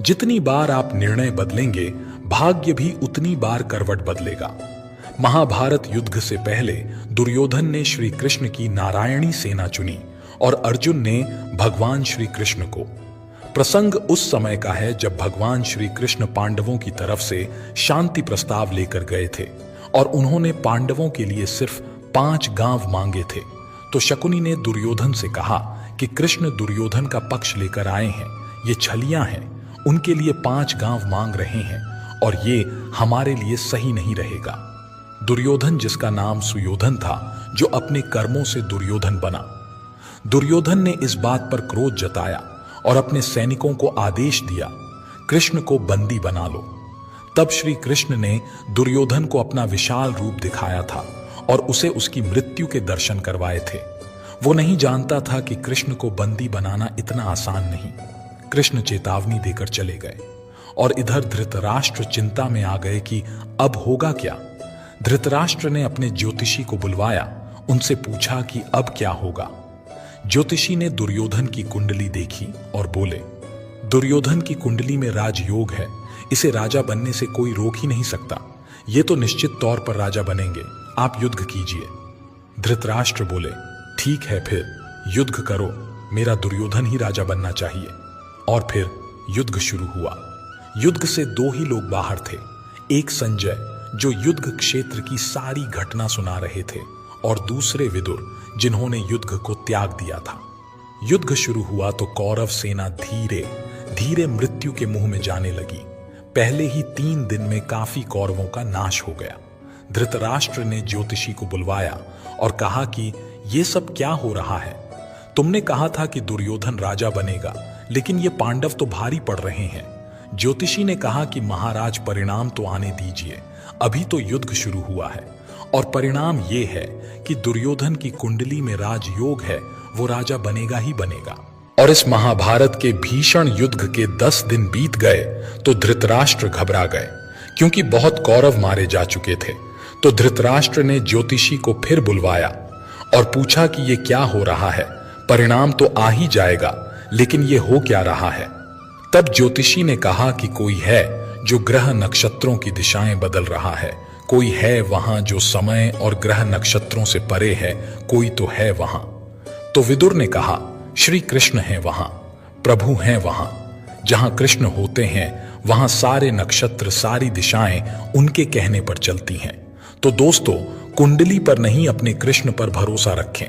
जितनी बार आप निर्णय बदलेंगे, भाग्य भी उतनी बार करवट बदलेगा। महाभारत युद्ध से पहले दुर्योधन ने श्री कृष्ण की नारायणी सेना चुनी और अर्जुन ने भगवान श्री कृष्ण को। प्रसंग उस समय का है जब भगवान श्री कृष्ण पांडवों की तरफ से शांति प्रस्ताव लेकर गए थे और उन्होंने पांडवों के लिए सिर्फ 5 गांव मांगे थे। तो शकुनी ने दुर्योधन से कहा कि कृष्ण दुर्योधन का पक्ष लेकर आए हैं, ये छलियां हैं, उनके लिए 5 गांव मांग रहे हैं और ये हमारे लिए सही नहीं रहेगा। दुर्योधन, जिसका नाम सुयोधन था, जो अपने कर्मों से दुर्योधन बना। दुर्योधन ने इस बात पर क्रोध जताया और अपने सैनिकों को आदेश दिया, कृष्ण को बंदी बना लो। तब श्री कृष्ण ने दुर्योधन को अपना विशाल रूप दिखाया था और उसे उसकी मृत्यु के दर्शन करवाए थे। वो नहीं जानता था कि कृष्ण को बंदी बनाना इतना आसान नहीं। कृष्ण चेतावनी देकर चले गए और इधर धृतराष्ट्र चिंता में आ गए कि अब होगा क्या। धृतराष्ट्र ने अपने ज्योतिषी को बुलवाया, उनसे पूछा कि अब क्या होगा। ज्योतिषी ने दुर्योधन की कुंडली देखी और बोले, दुर्योधन की कुंडली में राजयोग है, इसे राजा बनने से कोई रोक ही नहीं सकता। ये तो निश्चित तौर पर राजा बनेंगे, आप युद्ध कीजिए। धृतराष्ट्र बोले, ठीक है, फिर युद्ध करो, मेरा दुर्योधन ही राजा बनना चाहिए। और फिर युद्ध शुरू हुआ। युद्ध से 2 ही लोग बाहर थे, एक संजय जो युद्ध क्षेत्र की सारी घटना सुना रहे थे और दूसरे विदुर जिन्होंने युद्ध को त्याग दिया था। युद्ध शुरू हुआ तो कौरव सेना धीरे धीरे मृत्यु के मुंह में जाने लगी। पहले ही 3 दिन में काफी कौरवों का नाश हो गया। धृतराष्ट्र ने ज्योतिषी को बुलवाया और कहा कि ये सब क्या हो रहा है? तुमने कहा था कि दुर्योधन राजा बनेगा, लेकिन ये पांडव तो भारी पड़ रहे हैं। ज्योतिषी ने कहा कि महाराज, परिणाम तो आने दीजिए, अभी तो युद्ध शुरू हुआ है और परिणाम ये है कि दुर्योधन की कुंडली में राजयोग है, वो राजा बनेगा ही बनेगा। और इस महाभारत के भीषण युद्ध के 10 दिन बीत गए तो धृतराष्ट्र घबरा गए, क्योंकि बहुत कौरव मारे जा चुके थे। तो धृतराष्ट्र ने ज्योतिषी को फिर बुलवाया और पूछा कि ये क्या हो रहा है? परिणाम तो आ ही जाएगा, लेकिन ये हो क्या रहा है? तब ज्योतिषी ने कहा कि कोई है जो ग्रह नक्षत्रों की दिशाएं बदल रहा है, कोई है वहां जो समय और ग्रह नक्षत्रों से परे है, कोई तो है वहां। तो विदुर ने कहा, श्री कृष्ण हैं वहां, प्रभु हैं वहां। जहां कृष्ण होते हैं वहां सारे नक्षत्र, सारी दिशाएं उनके कहने पर चलती हैं। तो दोस्तों, कुंडली पर नहीं, अपने कृष्ण पर भरोसा रखें।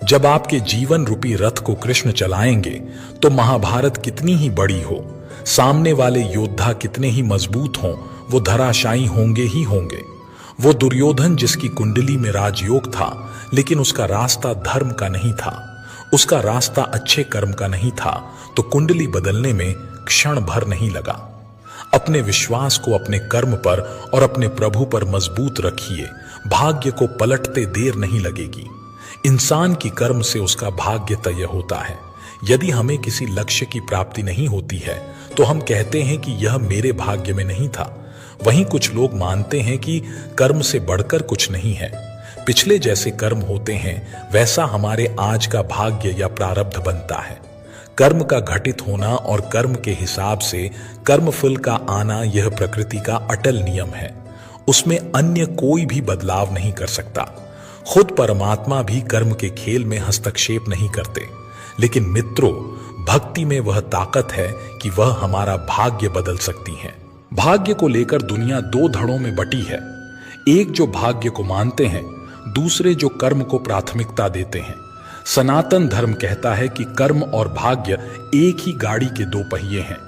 जब आपके जीवन रूपी रथ को कृष्ण चलाएंगे तो महाभारत कितनी ही बड़ी हो, सामने वाले योद्धा कितने ही मजबूत हों, वो धराशायी होंगे ही होंगे। वो दुर्योधन जिसकी कुंडली में राजयोग था, लेकिन उसका रास्ता धर्म का नहीं था, उसका रास्ता अच्छे कर्म का नहीं था, तो कुंडली बदलने में क्षण भर नहीं लगा। अपने विश्वास को अपने कर्म पर और अपने प्रभु पर मजबूत रखिए, भाग्य को पलटते देर नहीं लगेगी। इंसान की कर्म से उसका भाग्य तय होता है। यदि हमें किसी लक्ष्य की प्राप्ति नहीं होती है तो हम कहते हैं कि यह मेरे भाग्य में नहीं था। वहीं कुछ लोग मानते हैं कि कर्म से बढ़कर कुछ नहीं है। पिछले जैसे कर्म होते हैं वैसा हमारे आज का भाग्य या प्रारब्ध बनता है। कर्म का घटित होना और कर्म के हिसाब से कर्मफल का आना, यह प्रकृति का अटल नियम है। उसमें अन्य कोई भी बदलाव नहीं कर सकता। खुद परमात्मा भी कर्म के खेल में हस्तक्षेप नहीं करते। लेकिन मित्रों, भक्ति में वह ताकत है कि वह हमारा भाग्य बदल सकती है। भाग्य को लेकर दुनिया 2 धड़ों में बटी है। एक जो भाग्य को मानते हैं, दूसरे जो कर्म को प्राथमिकता देते हैं। सनातन धर्म कहता है कि कर्म और भाग्य एक ही गाड़ी के 2 पहिए हैं।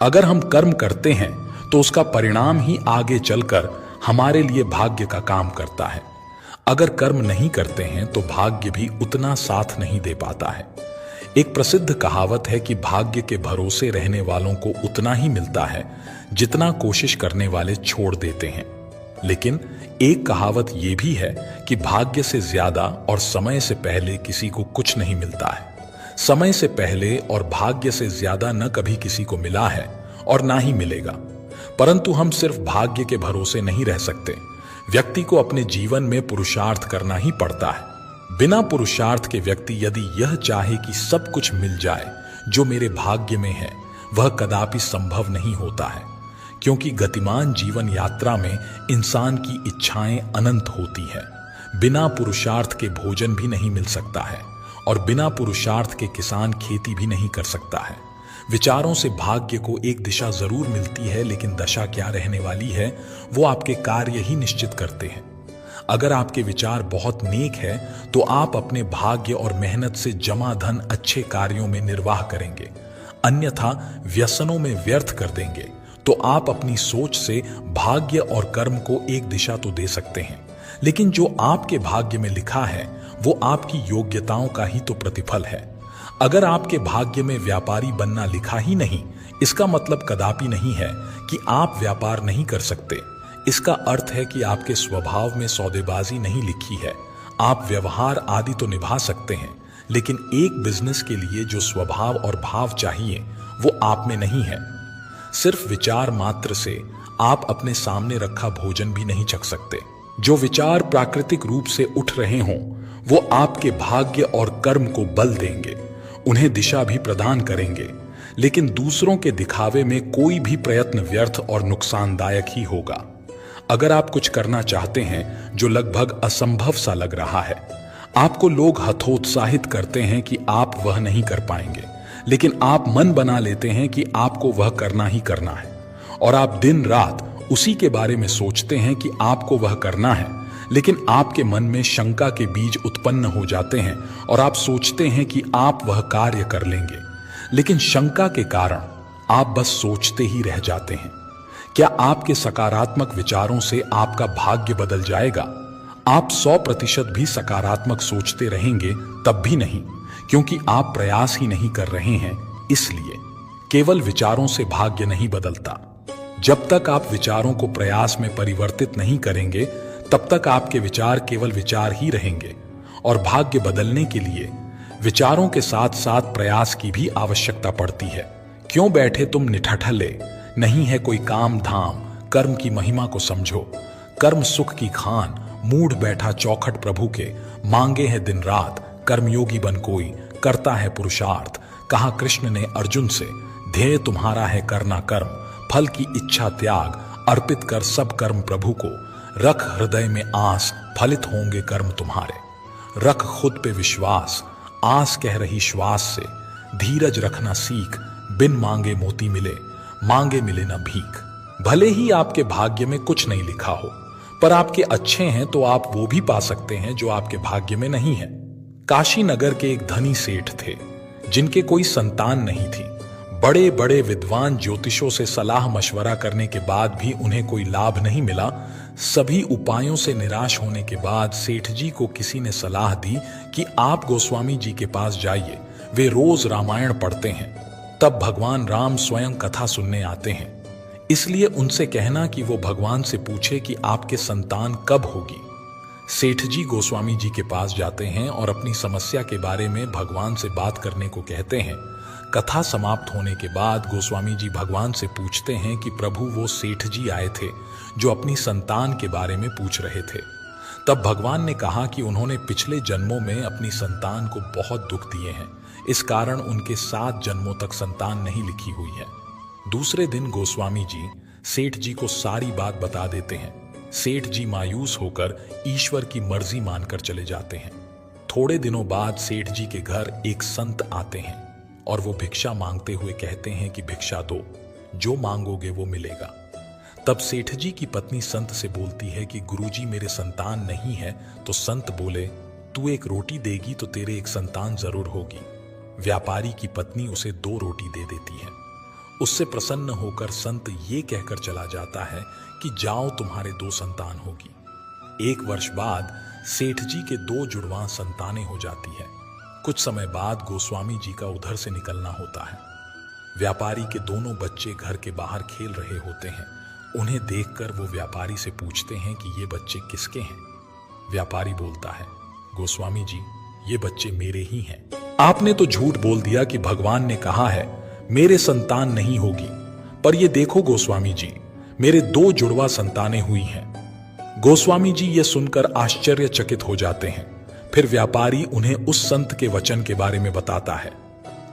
अगर हम कर्म करते हैं तो उसका परिणाम ही आगे चलकर हमारे लिए भाग्य का काम करता है। अगर कर्म नहीं करते हैं तो भाग्य भी उतना साथ नहीं दे पाता है। एक प्रसिद्ध कहावत है कि भाग्य के भरोसे रहने वालों को उतना ही मिलता है जितना कोशिश करने वाले छोड़ देते हैं। लेकिन एक कहावत यह भी है कि भाग्य से ज्यादा और समय से पहले किसी को कुछ नहीं मिलता है। समय से पहले और भाग्य से ज्यादा न कभी किसी को मिला है और ना ही मिलेगा। परंतु हम सिर्फ भाग्य के भरोसे नहीं रह सकते। व्यक्ति को अपने जीवन में पुरुषार्थ करना ही पड़ता है। बिना पुरुषार्थ के व्यक्ति यदि यह चाहे कि सब कुछ मिल जाए जो मेरे भाग्य में है, वह कदापि संभव नहीं होता है, क्योंकि गतिमान जीवन यात्रा में इंसान की इच्छाएं अनंत होती है। बिना पुरुषार्थ के भोजन भी नहीं मिल सकता है और बिना पुरुषार्थ के किसान खेती भी नहीं कर सकता है। विचारों से भाग्य को एक दिशा जरूर मिलती है, लेकिन दशा क्या रहने वाली है वो आपके कार्य ही निश्चित करते हैं। अगर आपके विचार बहुत नेक है तो आप अपने भाग्य और मेहनत से जमा धन अच्छे कार्यों में निर्वाह करेंगे, अन्यथा व्यसनों में व्यर्थ कर देंगे तो आप अपनी सोच से भाग्य और कर्म को एक दिशा तो दे सकते हैं, लेकिन जो आपके भाग्य में लिखा है वो आपकी योग्यताओं का ही तो प्रतिफल है। अगर आपके भाग्य में व्यापारी बनना लिखा ही नहीं, इसका मतलब कदापि नहीं है कि आप व्यापार नहीं कर सकते। इसका अर्थ है कि आपके स्वभाव में सौदेबाजी नहीं लिखी है। आप व्यवहार आदि तो निभा सकते हैं, लेकिन एक बिजनेस के लिए जो स्वभाव और भाव चाहिए वो आप में नहीं है। सिर्फ विचार मात्र से आप अपने सामने रखा भोजन भी नहीं चख सकते। जो विचार प्राकृतिक रूप से उठ रहे हों वो आपके भाग्य और कर्म को बल देंगे, उन्हें दिशा भी प्रदान करेंगे, लेकिन दूसरों के दिखावे में कोई भी प्रयत्न व्यर्थ और नुकसानदायक ही होगा। अगर आप कुछ करना चाहते हैं जो लगभग असंभव सा लग रहा है, आपको लोग हतोत्साहित करते हैं कि आप वह नहीं कर पाएंगे, लेकिन आप मन बना लेते हैं कि आपको वह करना ही करना है और आप दिन रात उसी के बारे में सोचते हैं कि आपको वह करना है, लेकिन आपके मन में शंका के बीज उत्पन्न हो जाते हैं और आप सोचते हैं कि आप वह कार्य कर लेंगे, लेकिन शंका के कारण आप बस सोचते ही रह जाते हैं। क्या आपके सकारात्मक विचारों से आपका भाग्य बदल जाएगा? आप 100% भी सकारात्मक सोचते रहेंगे तब भी नहीं, क्योंकि आप प्रयास ही नहीं कर रहे हैं। इसलिए केवल विचारों से भाग्य नहीं बदलता। जब तक आप विचारों को प्रयास में परिवर्तित नहीं करेंगे तब तक आपके विचार केवल विचार ही रहेंगे, और भाग्य बदलने के लिए विचारों के साथ साथ प्रयास की भी आवश्यकता पड़ती है। क्यों बैठे तुम निठठले, नहीं है कोई काम धाम, कर्म की महिमा को समझो। कर्म सुख की खान, मूढ़ बैठा चौखट प्रभु के, मांगे है दिन रात, कर्मयोगी बन कोई, करता है पुरुषार्थ। कहा कृष्ण ने अर्जुन से, ध्येय तुम्हारा है करना कर्म, फल की इच्छा त्याग, अर्पित कर सब कर्म प्रभु को। रख हृदय में आस, फलित होंगे कर्म तुम्हारे। रख खुद पे विश्वास, आस कह रही श्वास से। धीरज रखना सीख, बिन मांगे मोती मिले, मांगे मिले न भीख। भले ही आपके भाग्य में कुछ नहीं लिखा हो, पर आपके अच्छे हैं तो आप वो भी पा सकते हैं जो आपके भाग्य में नहीं है। काशी नगर के एक धनी सेठ थे जिनके कोई संतान नहीं थी। बड़े बड़े विद्वान ज्योतिषों से सलाह मशवरा करने के बाद भी उन्हें कोई लाभ नहीं मिला। सभी उपायों से निराश होने के बाद सेठ जी को किसी ने सलाह दी कि आप गोस्वामी जी के पास जाइए, वे रोज रामायण पढ़ते हैं। तब भगवान राम स्वयं कथा सुनने आते हैं, इसलिए उनसे कहना कि वो भगवान से पूछे कि आपके संतान कब होगी। सेठ जी गोस्वामी जी के पास जाते हैं और अपनी समस्या के बारे में भगवान से बात करने को कहते हैं। कथा समाप्त होने के बाद गोस्वामी जी भगवान से पूछते हैं कि प्रभु वो सेठ जी आए थे जो अपनी संतान के बारे में पूछ रहे थे। तब भगवान ने कहा कि उन्होंने पिछले जन्मों में अपनी संतान को बहुत दुख दिए हैं, इस कारण उनके 7 जन्मों तक संतान नहीं लिखी हुई है। दूसरे दिन गोस्वामी जी सेठ जी को सारी बात बता देते हैं। सेठ जी मायूस होकर ईश्वर की मर्जी मानकर चले जाते हैं। थोड़े दिनों बाद सेठ जी के घर एक संत आते हैं और वो भिक्षा मांगते हुए कहते हैं कि भिक्षा दो, जो मांगोगे वो मिलेगा। तब सेठ जी की पत्नी संत से बोलती है कि गुरुजी मेरे संतान नहीं है। तो संत बोले, तू एक रोटी देगी तो तेरे एक संतान जरूर होगी। व्यापारी की पत्नी उसे 2 रोटी दे देती है। उससे प्रसन्न होकर संत ये कहकर चला जाता है कि जाओ तुम्हारे 2 संतान होगी। 1 वर्ष बाद सेठ जी के 2 जुड़वां संतानें हो जाती है। कुछ समय बाद गोस्वामी जी का उधर से निकलना होता है। व्यापारी के दोनों बच्चे घर के बाहर खेल रहे होते हैं। उन्हें देखकर वो व्यापारी से पूछते हैं कि ये बच्चे किसके हैं। व्यापारी बोलता है, गोस्वामी जी ये बच्चे मेरे ही हैं। आपने तो झूठ बोल दिया कि भगवान ने कहा है मेरे संतान नहीं होगी, पर ये देखो गोस्वामी जी मेरे 2 जुड़वा संतानें हुई हैं। गोस्वामी जी ये सुनकर आश्चर्यचकित हो जाते हैं। फिर व्यापारी उन्हें उस संत के वचन के बारे में बताता है।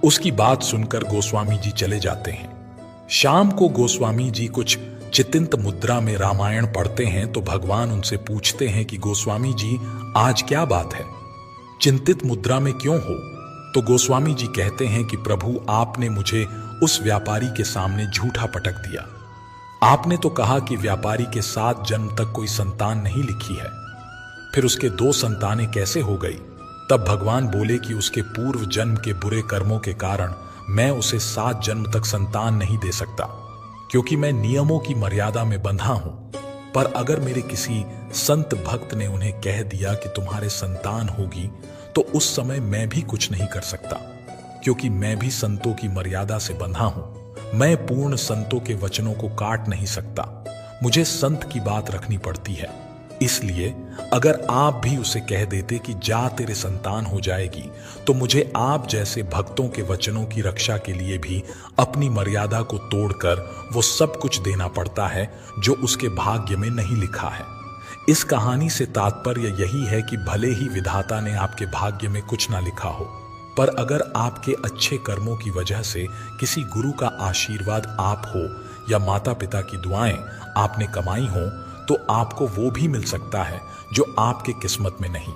उसकी बात सुनकर गोस्वामी जी चले जाते हैं। शाम को गोस्वामी जी कुछ चितिंत मुद्रा में रामायण पढ़ते हैं तो भगवान उनसे पूछते हैं कि गोस्वामी जी आज क्या बात है, चिंतित मुद्रा में क्यों हो? तो गोस्वामी जी कहते हैं कि प्रभु, आपने मुझे उस व्यापारी के सामने झूठा पटक दिया। आपने तो कहा कि व्यापारी के 7 जन्म तक कोई संतान नहीं लिखी है, फिर उसके 2 संतानें कैसे हो गई? तब भगवान बोले कि उसके पूर्व जन्म के बुरे कर्मों के कारण मैं उसे 7 जन्म तक संतान नहीं दे सकता, क्योंकि मैं नियमों की मर्यादा में बंधा हूं। पर अगर मेरे किसी संत भक्त ने उन्हें कह दिया कि तुम्हारे संतान होगी, तो उस समय मैं भी कुछ नहीं कर सकता, क्योंकि मैं भी संतों की मर्यादा से बंधा हूं। मैं पूर्ण संतों के वचनों को काट नहीं सकता, मुझे संत की बात रखनी पड़ती है। इसलिए अगर आप भी उसे कह देते कि जा तेरे संतान हो जाएगी, तो मुझे आप जैसे भक्तों के वचनों की रक्षा के लिए भी अपनी मर्यादा को तोड़कर वो सब कुछ देना पड़ता है जो उसके भाग्य में नहीं लिखा है। इस कहानी से तात्पर्य यही है कि भले ही विधाता ने आपके भाग्य में कुछ ना लिखा हो, पर अगर आपके अच्छे कर्मों की वजह से किसी गुरु का आशीर्वाद आप हो या माता पिता की दुआएं आपने कमाई हो, तो आपको वो भी मिल सकता है जो आपके किस्मत में नहीं।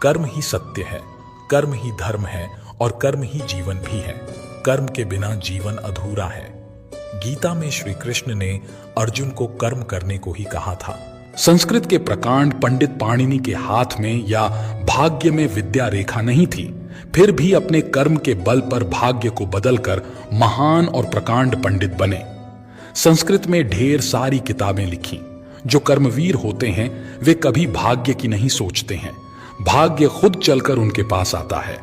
कर्म ही सत्य है, कर्म ही धर्म है और कर्म ही जीवन भी है। कर्म के बिना जीवन अधूरा है। गीता में श्री कृष्ण ने अर्जुन को कर्म करने को ही कहा था। संस्कृत के प्रकांड पंडित पाणिनि के हाथ में या भाग्य में विद्या रेखा नहीं थी, फिर भी अपने कर्म के बल पर भाग्य को बदलकर महान और प्रकांड पंडित बने। संस्कृत में ढेर सारी किताबें लिखी। जो कर्मवीर होते हैं वे कभी भाग्य की नहीं सोचते हैं, भाग्य खुद चलकर उनके पास आता है।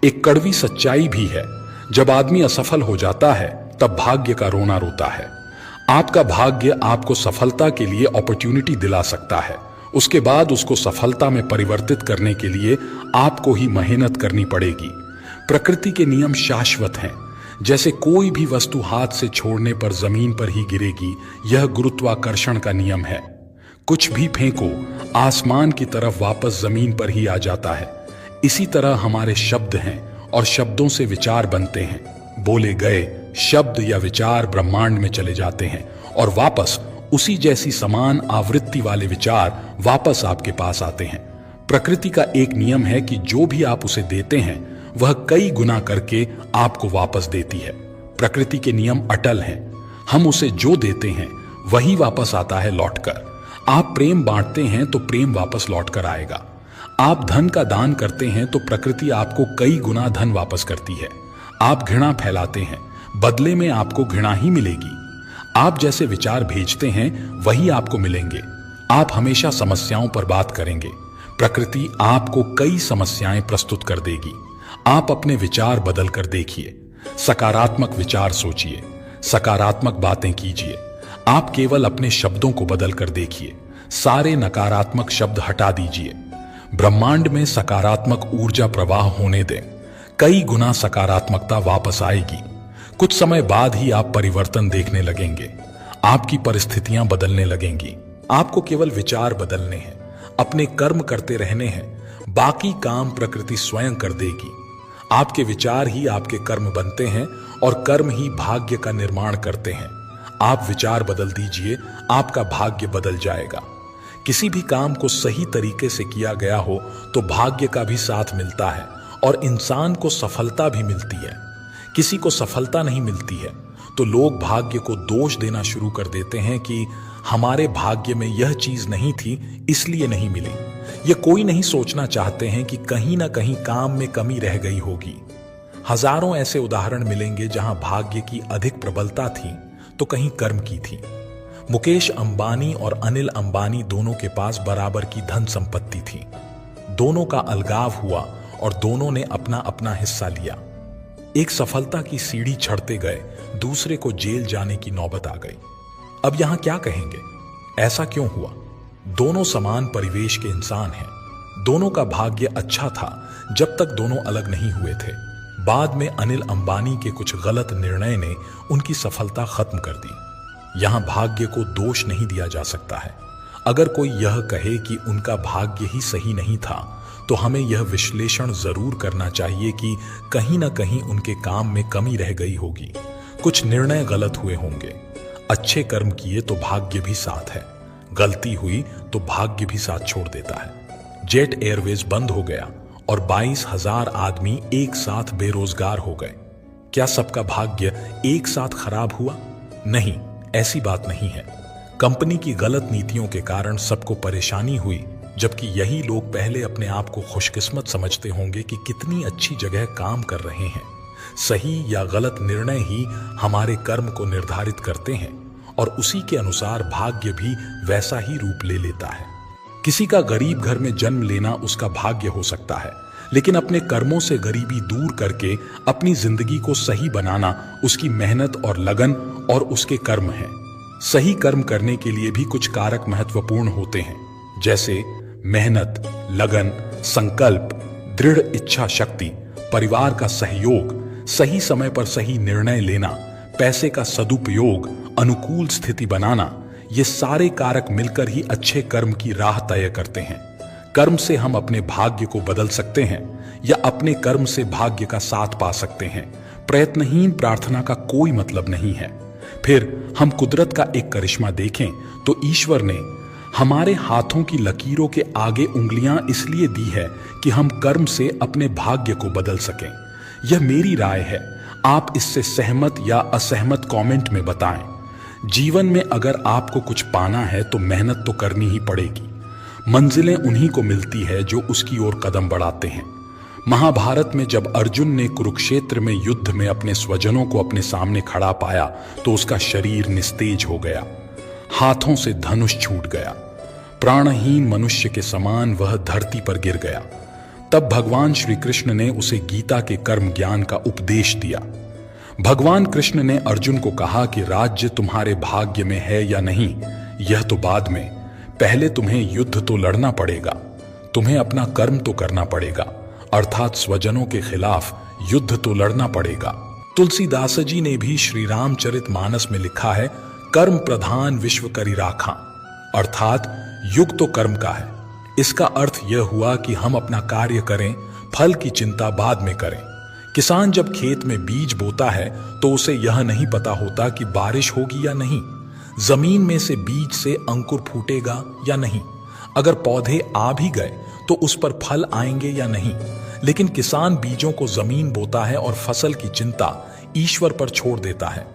एक कड़वी सच्चाई भी है, जब आदमी असफल हो जाता है तब भाग्य का रोना रोता है। आपका भाग्य आपको सफलता के लिए अपॉर्चुनिटी दिला सकता है, उसके बाद उसको सफलता में परिवर्तित करने के लिए आपको ही मेहनत करनी पड़ेगी। प्रकृति के नियम शाश्वत हैं, जैसे कोई भी वस्तु हाथ से छोड़ने पर जमीन पर ही गिरेगी, यह गुरुत्वाकर्षण का नियम है। कुछ भी फेंको आसमान की तरफ वापस जमीन पर ही आ जाता है। इसी तरह हमारे शब्द हैं और शब्दों से विचार बनते हैं। बोले गए शब्द या विचार ब्रह्मांड में चले जाते हैं और वापस उसी जैसी समान आवृत्ति वाले विचार वापस आपके पास आते हैं। प्रकृति का एक नियम है कि जो भी आप उसे देते हैं वह कई गुना करके आपको वापस देती है। प्रकृति के नियम अटल हैं, हम उसे जो देते हैं वही वापस आता है लौटकर। आप प्रेम बांटते हैं तो प्रेम वापस लौटकर आएगा। आप धन का दान करते हैं तो प्रकृति आपको कई गुना धन वापस करती है। आप घृणा फैलाते हैं, बदले में आपको घृणा ही मिलेगी। आप जैसे विचार भेजते हैं वही आपको मिलेंगे। आप हमेशा समस्याओं पर बात करेंगे, प्रकृति आपको कई समस्याएं प्रस्तुत कर देगी। आप अपने विचार बदल कर देखिए, सकारात्मक विचार सोचिए, सकारात्मक बातें कीजिए। आप केवल अपने शब्दों को बदल कर देखिए, सारे नकारात्मक शब्द हटा दीजिए। ब्रह्मांड में सकारात्मक ऊर्जा प्रवाह होने दें, कई गुना सकारात्मकता वापस आएगी। कुछ समय बाद ही आप परिवर्तन देखने लगेंगे, आपकी परिस्थितियां बदलने लगेंगी। आपको केवल विचार बदलने हैं, अपने कर्म करते रहने हैं, बाकी काम प्रकृति स्वयं कर देगी। आपके विचार ही आपके कर्म बनते हैं और कर्म ही भाग्य का निर्माण करते हैं। आप विचार बदल दीजिए, आपका भाग्य बदल जाएगा। किसी भी काम को सही तरीके से किया गया हो तो भाग्य का भी साथ मिलता है और इंसान को सफलता भी मिलती है। किसी को सफलता नहीं मिलती है तो लोग भाग्य को दोष देना शुरू कर देते हैं कि हमारे भाग्य में यह चीज नहीं थी इसलिए नहीं मिली। ये कोई नहीं सोचना चाहते हैं कि कहीं ना कहीं काम में कमी रह गई होगी। हजारों ऐसे उदाहरण मिलेंगे जहां भाग्य की अधिक प्रबलता थी तो कहीं कर्म की थी। मुकेश अंबानी और अनिल अंबानी दोनों के पास बराबर की धन संपत्ति थी। दोनों का अलगाव हुआ और दोनों ने अपना अपना हिस्सा लिया। एक सफलता की सीढ़ी चढ़ते गए, दूसरे को जेल जाने की नौबत आ गई। अब यहां क्या कहेंगे, ऐसा क्यों हुआ? दोनों समान परिवेश के इंसान हैं। दोनों का भाग्य अच्छा था जब तक दोनों अलग नहीं हुए थे। बाद में अनिल अंबानी के कुछ गलत निर्णय ने उनकी सफलता खत्म कर दी। यहां भाग्य को दोष नहीं दिया जा सकता है। अगर कोई यह कहे कि उनका भाग्य ही सही नहीं था तो हमें यह विश्लेषण जरूर करना चाहिए कि कहीं ना कहीं उनके काम में कमी रह गई होगी, कुछ निर्णय गलत हुए होंगे। अच्छे कर्म किए तो भाग्य भी साथ है, गलती हुई तो भाग्य भी साथ छोड़ देता है। जेट एयरवेज बंद हो गया और 22,000 आदमी एक साथ बेरोजगार हो गए। क्या सबका भाग्य एक साथ खराब हुआ? नहीं, ऐसी बात नहीं है। कंपनी की गलत नीतियों के कारण सबको परेशानी हुई, जबकि यही लोग पहले अपने आप को खुशकिस्मत समझते होंगे कि कितनी अच्छी जगह काम कर रहे हैं। सही या गलत निर्णय ही हमारे कर्म को निर्धारित करते हैं और उसी के अनुसार भाग्य भी वैसा ही रूप ले लेता है। किसी का गरीब घर में जन्म लेना उसका भाग्य हो सकता है, लेकिन अपने कर्मों से गरीबी दूर करके अपनी जिंदगी को सही बनाना उसकी मेहनत और लगन और उसके कर्म है। सही कर्म करने के लिए भी कुछ कारक महत्वपूर्ण होते हैं, जैसे मेहनत, लगन, संकल्प, दृढ़ इच्छा शक्ति, परिवार का सहयोग, सही समय पर सही निर्णय लेना, पैसे का सदुपयोग, अनुकूल स्थिति बनाना। ये सारे कारक मिलकर ही अच्छे कर्म की राह तय करते हैं। कर्म से हम अपने भाग्य को बदल सकते हैं या अपने कर्म से भाग्य का साथ पा सकते हैं। प्रयत्नहीन प्रार्थना का कोई मतलब नहीं है। फिर हम कुदरत का एक करिश्मा देखें तो ईश्वर ने हमारे हाथों की लकीरों के आगे उंगलियां इसलिए दी है कि हम कर्म से अपने भाग्य को बदल सकें। यह मेरी राय है, आप इससे सहमत या असहमत कमेंट में बताएं। जीवन में अगर आपको कुछ पाना है तो मेहनत तो करनी ही पड़ेगी। मंजिलें उन्हीं को मिलती है जो उसकी ओर कदम बढ़ाते हैं। महाभारत में जब अर्जुन ने कुरुक्षेत्र में युद्ध में अपने स्वजनों को अपने सामने खड़ा पाया तो उसका शरीर निस्तेज हो गया, हाथों से धनुष छूट गया, प्राणहीन मनुष्य के समान वह धरती पर गिर गया। तब भगवान श्री कृष्ण ने उसे गीता के कर्म ज्ञान का उपदेश दिया। भगवान कृष्ण ने अर्जुन को कहा कि राज्य तुम्हारे भाग्य में है या नहीं, यह तो बाद में, पहले तुम्हें युद्ध तो लड़ना पड़ेगा, तुम्हें अपना कर्म तो करना पड़ेगा, अर्थात स्वजनों के खिलाफ युद्ध तो लड़ना पड़ेगा। तुलसीदास जी ने भी श्री रामचरितमानस में लिखा है, कर्म प्रधान विश्व करी राखा, अर्थात युग तो कर्म का है। इसका अर्थ यह हुआ कि हम अपना कार्य करें, फल की चिंता बाद में करें। किसान जब खेत में बीज बोता है तो उसे यह नहीं पता होता कि बारिश होगी या नहीं, जमीन में से बीज से अंकुर फूटेगा या नहीं, अगर पौधे आ भी गए तो उस पर फल आएंगे या नहीं। लेकिन किसान बीजों को जमीन बोता है और फसल की चिंता ईश्वर पर छोड़ देता है।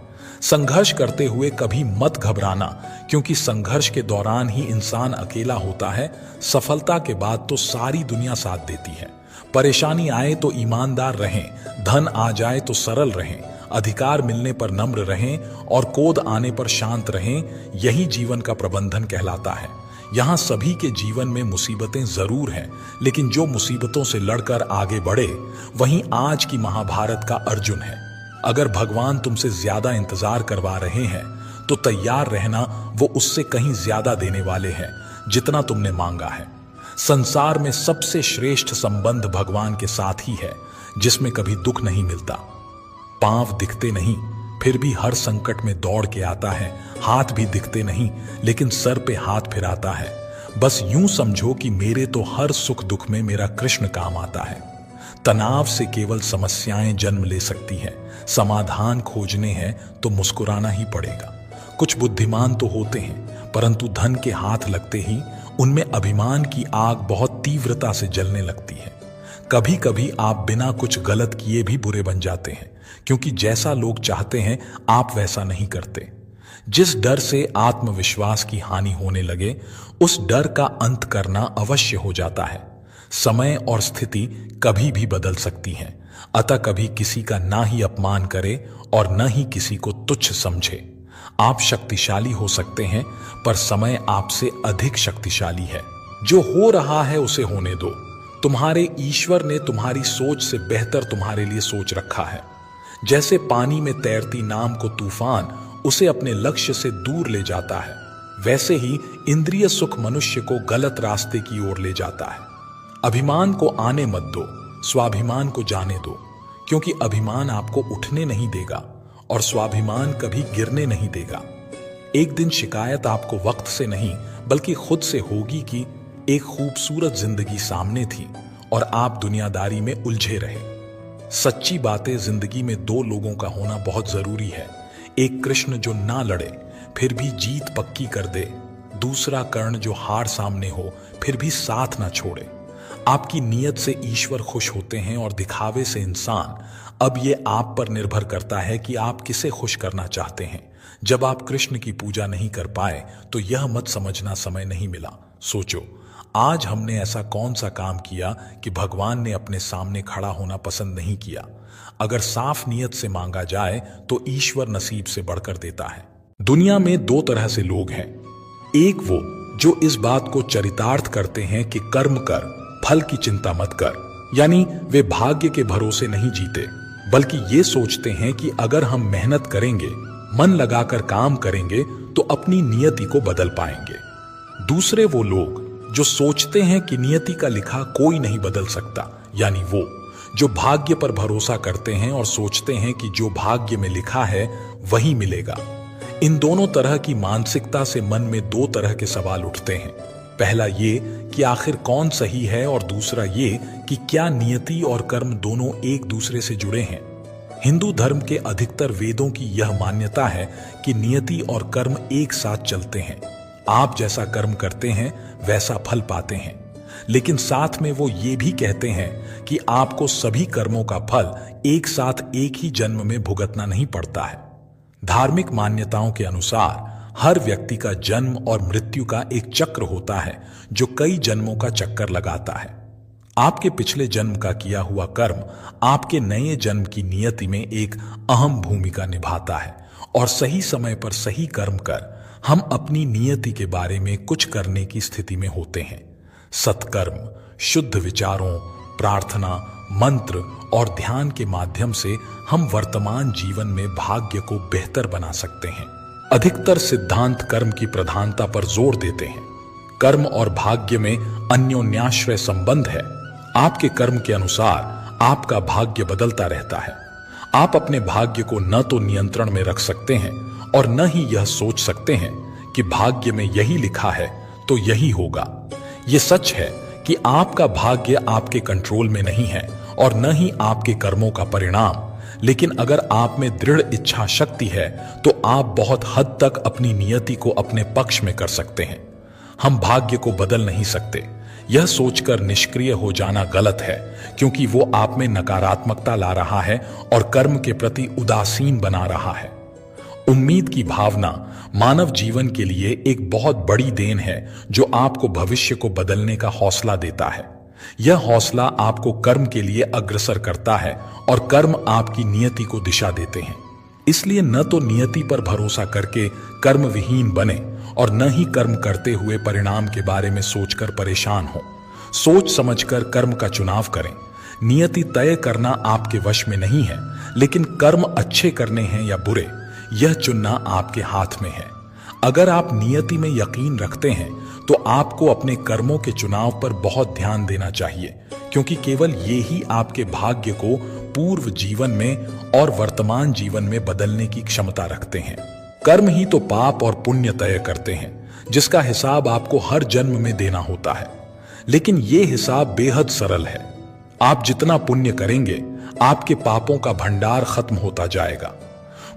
संघर्ष करते हुए कभी मत घबराना, क्योंकि संघर्ष के दौरान ही इंसान अकेला होता है। सफलता के बाद तो सारी दुनिया साथ देती है। परेशानी आए तो ईमानदार रहें, धन आ जाए तो सरल रहें, अधिकार मिलने पर नम्र रहें और क्रोध आने पर शांत रहें। यही जीवन का प्रबंधन कहलाता है। यहाँ सभी के जीवन में मुसीबतें जरूर हैं, लेकिन जो मुसीबतों से लड़कर आगे बढ़े वहीं आज की महाभारत का अर्जुन है। अगर भगवान तुमसे ज्यादा इंतजार करवा रहे हैं तो तैयार रहना, वो उससे कहीं ज्यादा देने वाले हैं जितना तुमने मांगा है। संसार में सबसे श्रेष्ठ संबंध भगवान के साथ ही है, जिसमें कभी दुख नहीं मिलता। पांव दिखते नहीं फिर भी हर संकट में दौड़ के आता है, हाथ भी दिखते नहीं लेकिन सर पे हाथ फिराता है। बस यूं समझो कि मेरे तो हर सुख दुख में मेरा कृष्ण काम आता है। तनाव से केवल समस्याएं जन्म ले सकती हैं, समाधान खोजने हैं तो मुस्कुराना ही पड़ेगा। कुछ बुद्धिमान तो होते हैं, परंतु धन के हाथ लगते ही उनमें अभिमान की आग बहुत तीव्रता से जलने लगती है। कभी कभी आप बिना कुछ गलत किए भी बुरे बन जाते हैं, क्योंकि जैसा लोग चाहते हैं आप वैसा नहीं करते। जिस डर से आत्मविश्वास की हानि होने लगे, उस डर का अंत करना अवश्य हो जाता है। समय और स्थिति कभी भी बदल सकती हैं, अतः कभी किसी का ना ही अपमान करे और न ही किसी को तुच्छ समझे। आप शक्तिशाली हो सकते हैं, पर समय आपसे अधिक शक्तिशाली है। जो हो रहा है उसे होने दो। तुम्हारे ईश्वर ने तुम्हारी सोच से बेहतर तुम्हारे लिए सोच रखा है। जैसे पानी में तैरती नाव को तूफान उसे अपने लक्ष्य से दूर ले जाता है, वैसे ही इंद्रिय सुख मनुष्य को गलत रास्ते की ओर ले जाता है। अभिमान को आने मत दो, स्वाभिमान को जाने दो, क्योंकि अभिमान आपको उठने नहीं देगा और स्वाभिमान कभी गिरने नहीं देगा। एक दिन शिकायत आपको वक्त से नहीं बल्कि खुद से होगी कि एक खूबसूरत जिंदगी सामने थी और आप दुनियादारी में उलझे रहे। सच्ची बातें जिंदगी में दो लोगों का होना बहुत जरूरी है। एक कृष्ण जो ना लड़े फिर भी जीत पक्की कर दे, दूसरा कर्ण जो हार सामने हो फिर भी साथ ना छोड़े। आपकी नीयत से ईश्वर खुश होते हैं और दिखावे से इंसान। अब ये आप पर निर्भर करता है कि आप किसे खुश करना चाहते हैं। जब आप कृष्ण की पूजा नहीं कर पाए तो यह मत समझना समय नहीं मिला। सोचो, आज हमने ऐसा कौन सा काम किया कि भगवान ने अपने सामने खड़ा होना पसंद नहीं किया। अगर साफ नीयत से मांगा जाए तो ईश्वर नसीब से बढ़कर देता है। दुनिया में दो तरह से लोग हैं। एक वो जो इस बात को चरितार्थ करते हैं कि कर्म कर, फल की चिंता मत कर, यानी वे भाग्य के भरोसे नहीं जीते, बल्कि ये सोचते हैं कि अगर हम मेहनत करेंगे, मन लगाकर काम करेंगे तो अपनी नियति को बदल पाएंगे। दूसरे वो लोग जो सोचते हैं कि नियति का लिखा कोई नहीं बदल सकता, यानी वो जो भाग्य पर भरोसा करते हैं और सोचते हैं कि जो भाग्य में लिखा है वही मिलेगा। इन दोनों तरह की मानसिकता से मन में दो तरह के सवाल उठते हैं। पहला ये कि आखिर कौन सही है, और दूसरा ये कि क्या नियति और कर्म दोनों एक दूसरे से जुड़े हैं। हिंदू धर्म के अधिकतर वेदों की यह मान्यता है कि नियति और कर्म एक साथ चलते हैं। आप जैसा कर्म करते हैं वैसा फल पाते हैं, लेकिन साथ में वो ये भी कहते हैं कि आपको सभी कर्मों का फल एक साथ एक ही जन्म में भुगतना नहीं पड़ता है। धार्मिक मान्यताओं के अनुसार हर व्यक्ति का जन्म और मृत्यु का एक चक्र होता है जो कई जन्मों का चक्कर लगाता है। आपके पिछले जन्म का किया हुआ कर्म आपके नए जन्म की नियति में एक अहम भूमिका निभाता है, और सही समय पर सही कर्म कर हम अपनी नियति के बारे में कुछ करने की स्थिति में होते हैं। सत्कर्म, शुद्ध विचारों, प्रार्थना, मंत्र और ध्यान के माध्यम से हम वर्तमान जीवन में भाग्य को बेहतर बना सकते हैं। अधिकतर सिद्धांत कर्म की प्रधानता पर जोर देते हैं। कर्म और भाग्य में अन्योन्याश्रय संबंध है। आपके कर्म के अनुसार आपका भाग्य बदलता रहता है। आप अपने भाग्य को न तो नियंत्रण में रख सकते हैं और न ही यह सोच सकते हैं कि भाग्य में यही लिखा है तो यही होगा। यह सच है कि आपका भाग्य आपके कंट्रोल में नहीं है और न ही आपके कर्मों का परिणाम, लेकिन अगर आप में दृढ़ इच्छा शक्ति है तो आप बहुत हद तक अपनी नियति को अपने पक्ष में कर सकते हैं। हम भाग्य को बदल नहीं सकते। यह सोचकर निष्क्रिय हो जाना गलत है, क्योंकि वो आप में नकारात्मकता ला रहा है और कर्म के प्रति उदासीन बना रहा है। उम्मीद की भावना मानव जीवन के लिए एक बहुत बड़ी देन है जो आपको भविष्य को बदलने का हौसला देता है। यह हौसला आपको कर्म के लिए अग्रसर करता है और कर्म आपकी नियति को दिशा देते हैं। इसलिए न तो नियति पर भरोसा करके कर्म विहीन बने और न ही कर्म करते हुए परिणाम के बारे में सोचकर परेशान हो। सोच समझकर कर्म का चुनाव करें। नियति तय करना आपके वश में नहीं है, लेकिन कर्म अच्छे करने हैं या बुरे, यह चुनना आपके हाथ में है। अगर आप नियति में यकीन रखते हैं तो आपको अपने कर्मों के चुनाव पर बहुत ध्यान देना चाहिए, क्योंकि केवल ये ही आपके भाग्य को पूर्व जीवन में और वर्तमान जीवन में बदलने की क्षमता रखते हैं। कर्म ही तो पाप और पुण्य तय करते हैं, जिसका हिसाब आपको हर जन्म में देना होता है। लेकिन ये हिसाब बेहद सरल है। आप जितना पुण्य करेंगे, आपके पापों का भंडार खत्म होता जाएगा।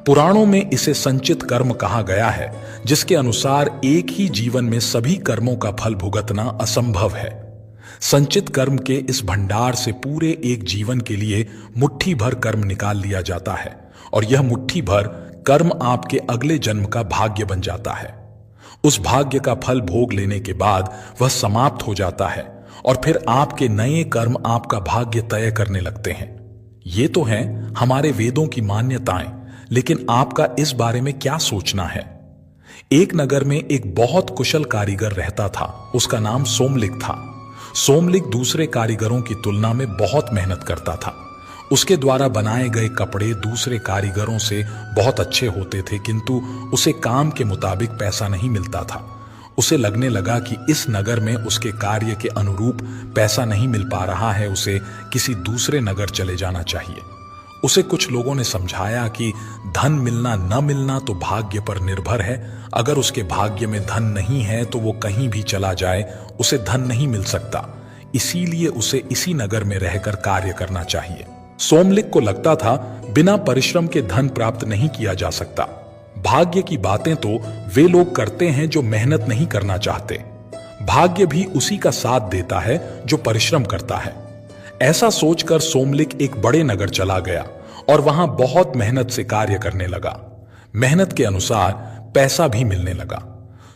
पुराणों में इसे संचित कर्म कहा गया है, जिसके अनुसार एक ही जीवन में सभी कर्मों का फल भुगतना असंभव है। संचित कर्म के इस भंडार से पूरे एक जीवन के लिए मुट्ठी भर कर्म निकाल लिया जाता है, और यह मुट्ठी भर कर्म आपके अगले जन्म का भाग्य बन जाता है। उस भाग्य का फल भोग लेने के बाद वह समाप्त हो जाता है और फिर आपके नए कर्म आपका भाग्य तय करने लगते हैं। ये तो हैं हमारे वेदों की मान्यताएं, लेकिन आपका इस बारे में क्या सोचना है? एक नगर में एक बहुत कुशल कारीगर रहता था। उसका नाम सोमलिक था। सोमलिक दूसरे कारीगरों की तुलना में बहुत मेहनत करता था। उसके द्वारा बनाए गए कपड़े दूसरे कारीगरों से बहुत अच्छे होते थे, किंतु उसे काम के मुताबिक पैसा नहीं मिलता था। उसे लगने लगा कि इस नगर में उसके कार्य के अनुरूप पैसा नहीं मिल पा रहा है, उसे किसी दूसरे नगर चले जाना चाहिए। उसे कुछ लोगों ने समझाया कि धन मिलना न मिलना तो भाग्य पर निर्भर है। अगर उसके भाग्य में धन नहीं है तो वो कहीं भी चला जाए, उसे धन नहीं मिल सकता। इसीलिए उसे इसी नगर में रहकर कार्य करना चाहिए। सोमलिक को लगता था बिना परिश्रम के धन प्राप्त नहीं किया जा सकता। भाग्य की बातें तो वे लोग करते हैं जो मेहनत नहीं करना चाहते। भाग्य भी उसी का साथ देता है जो परिश्रम करता है। ऐसा सोचकर सोमलिक एक बड़े नगर चला गया और वहां बहुत मेहनत से कार्य करने लगा। मेहनत के अनुसार पैसा भी मिलने लगा।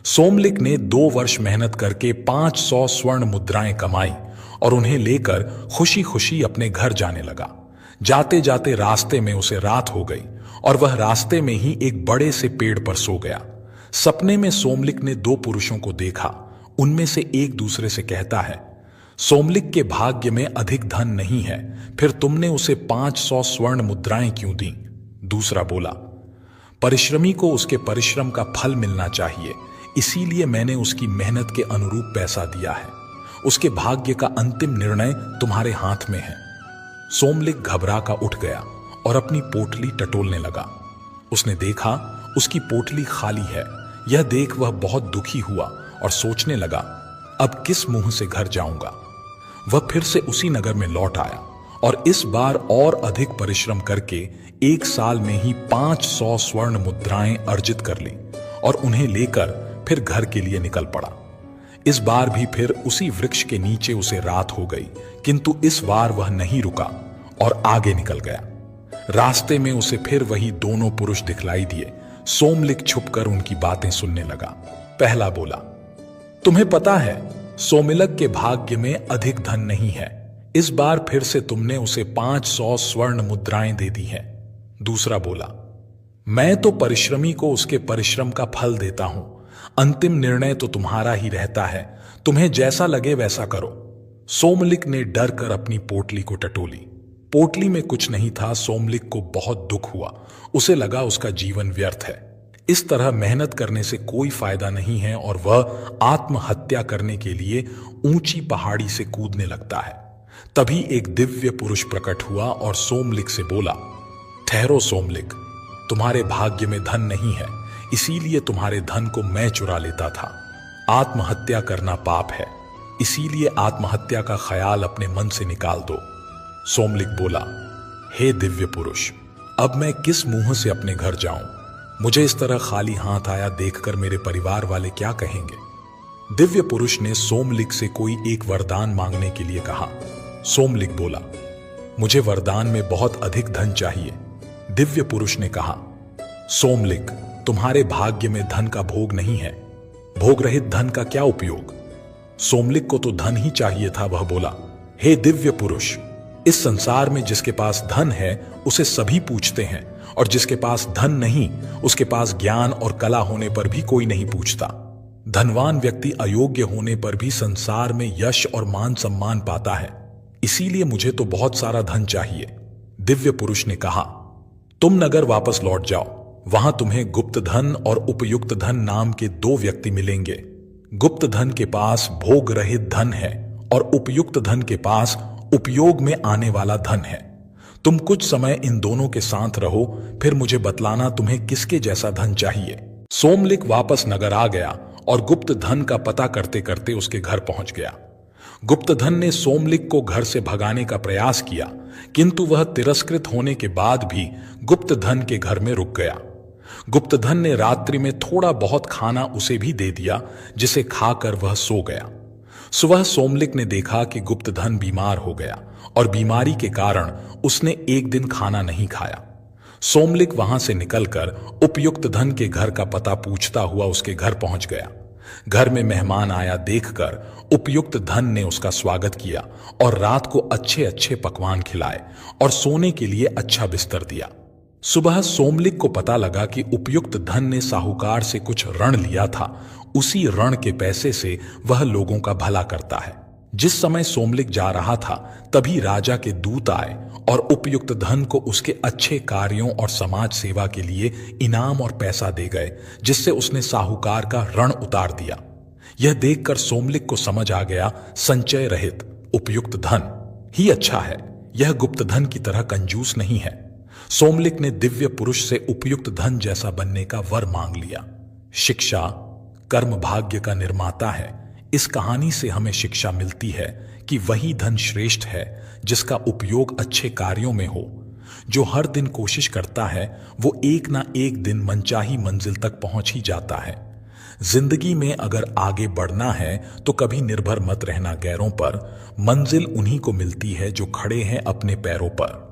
सोमलिक ने 2 वर्ष मेहनत करके 500 स्वर्ण मुद्राएं कमाई और उन्हें लेकर खुशी खुशी अपने घर जाने लगा। जाते जाते रास्ते में उसे रात हो गई और वह रास्ते में ही एक बड़े से पेड़ पर सो गया। सपने में सोमलिक ने 2 पुरुषों को देखा। उनमें से एक दूसरे से कहता है, सोमलिक के भाग्य में अधिक धन नहीं है, फिर तुमने उसे 500 स्वर्ण मुद्राएं क्यों दी? दूसरा बोला, परिश्रमी को उसके परिश्रम का फल मिलना चाहिए, इसीलिए मैंने उसकी मेहनत के अनुरूप पैसा दिया है। उसके भाग्य का अंतिम निर्णय तुम्हारे हाथ में है। सोमलिक घबरा का उठ गया और अपनी पोटली टटोलने लगा। उसने देखा उसकी पोटली खाली है। यह देख वह बहुत दुखी हुआ और सोचने लगा, अब किस मुंह से घर जाऊंगा। वह फिर से उसी नगर में लौट आया और इस बार और अधिक परिश्रम करके 1 साल में ही 500 स्वर्ण मुद्राएं अर्जित कर ली और उन्हें लेकर फिर घर के लिए निकल पड़ा। इस बार भी फिर उसी वृक्ष के नीचे उसे रात हो गई, किंतु इस बार वह नहीं रुका और आगे निकल गया। रास्ते में उसे फिर वही दोनों पुरुष दिखलाई दिए। सोमलिक छुपकर उनकी बातें सुनने लगा। पहला बोला, तुम्हें पता है सोमिलक के भाग्य में अधिक धन नहीं है, इस बार फिर से तुमने उसे 500 स्वर्ण मुद्राएं दे दी हैं। दूसरा बोला, मैं तो परिश्रमी को उसके परिश्रम का फल देता हूं, अंतिम निर्णय तो तुम्हारा ही रहता है, तुम्हें जैसा लगे वैसा करो। सोमलिक ने डर कर अपनी पोटली को टटोली। पोटली में कुछ नहीं था। सोमलिक को बहुत दुख हुआ। उसे लगा उसका जीवन व्यर्थ है, इस तरह मेहनत करने से कोई फायदा नहीं है और वह आत्महत्या करने के लिए ऊंची पहाड़ी से कूदने लगता है। तभी एक दिव्य पुरुष प्रकट हुआ और सोमलिक से बोला, ठहरो सोमलिक, तुम्हारे भाग्य में धन नहीं है, इसीलिए तुम्हारे धन को मैं चुरा लेता था। आत्महत्या करना पाप है, इसीलिए आत्महत्या का ख्याल अपने मन से निकाल दो। सोमलिक बोला, हे दिव्य पुरुष, अब मैं किस मुंह से अपने घर जाऊं? मुझे इस तरह खाली हाथ आया देखकर मेरे परिवार वाले क्या कहेंगे? दिव्य पुरुष ने सोमलिक से कोई एक वरदान मांगने के लिए कहा। सोमलिक बोला, मुझे वरदान में बहुत अधिक धन चाहिए। दिव्य पुरुष ने कहा, सोमलिक, तुम्हारे भाग्य में धन का भोग नहीं है, भोग रहित धन का क्या उपयोग? सोमलिक को तो धन ही चाहिए था। वह बोला, हे दिव्य पुरुष, इस संसार में जिसके पास धन है उसे सभी पूछते हैं और जिसके पास धन नहीं उसके पास ज्ञान और कला होने पर भी कोई नहीं पूछता। धनवान व्यक्ति अयोग्य होने पर भी संसार में यश और मान सम्मान पाता है, इसीलिए मुझे तो बहुत सारा धन चाहिए। दिव्य पुरुष ने कहा, तुम नगर वापस लौट जाओ, वहां तुम्हें गुप्त धन और उपयुक्त धन नाम के 2 व्यक्ति मिलेंगे। गुप्त धन के पास भोग रहित धन है और उपयुक्त धन के पास उपयोग में आने वाला धन है। तुम कुछ समय इन दोनों के साथ रहो, फिर मुझे बतलाना तुम्हें किसके जैसा धन चाहिए। सोमलिक वापस नगर आ गया और गुप्त धन का पता करते करते उसके घर पहुंच गया। गुप्त धन ने सोमलिक को घर से भगाने का प्रयास किया, किंतु वह तिरस्कृत होने के बाद भी गुप्त धन के घर में रुक गया। गुप्त धन ने रात्रि में थोड़ा बहुत खाना उसे भी दे दिया, जिसे खाकर वह सो गया। सुबह सोमलिक ने देखा कि गुप्त धन बीमार हो गया और बीमारी के कारण उसने एक दिन खाना नहीं खाया। सोमलिक वहां से निकलकर उपयुक्त धन के घर का पता पूछता हुआ उसके घर पहुंच गया। घर में मेहमान आया देखकर उपयुक्त धन ने उसका स्वागत किया और रात को अच्छे अच्छे पकवान खिलाए और सोने के लिए अच्छा बिस्तर दिया। सुबह सोमलिक को पता लगा कि उपयुक्त धन ने साहूकार से कुछ ऋण लिया था, उसी ऋण के पैसे से वह लोगों का भला करता है। जिस समय सोमलिक जा रहा था तभी राजा के दूत आए और उपयुक्त धन को उसके अच्छे कार्यों और समाज सेवा के लिए इनाम और पैसा दे गए, जिससे उसने साहूकार का ऋण उतार दिया। यह देखकर सोमलिक को समझ आ गया, संचय रहित उपयुक्त धन ही अच्छा है, यह गुप्त धन की तरह कंजूस नहीं है। सोमलिक ने दिव्य पुरुष से उपयुक्त धन जैसा बनने का वर मांग लिया। शिक्षा कर्म भाग्य का निर्माता है, इस कहानी से हमें शिक्षा मिलती है कि वही धन श्रेष्ठ है जिसका उपयोग अच्छे कार्यों में हो। जो हर दिन कोशिश करता है वो एक ना एक दिन मनचाही मंजिल तक पहुंच ही जाता है। जिंदगी में अगर आगे बढ़ना है तो कभी निर्भर मत रहना गैरों पर। मंजिल उन्हीं को मिलती है जो खड़े हैं अपने पैरों पर।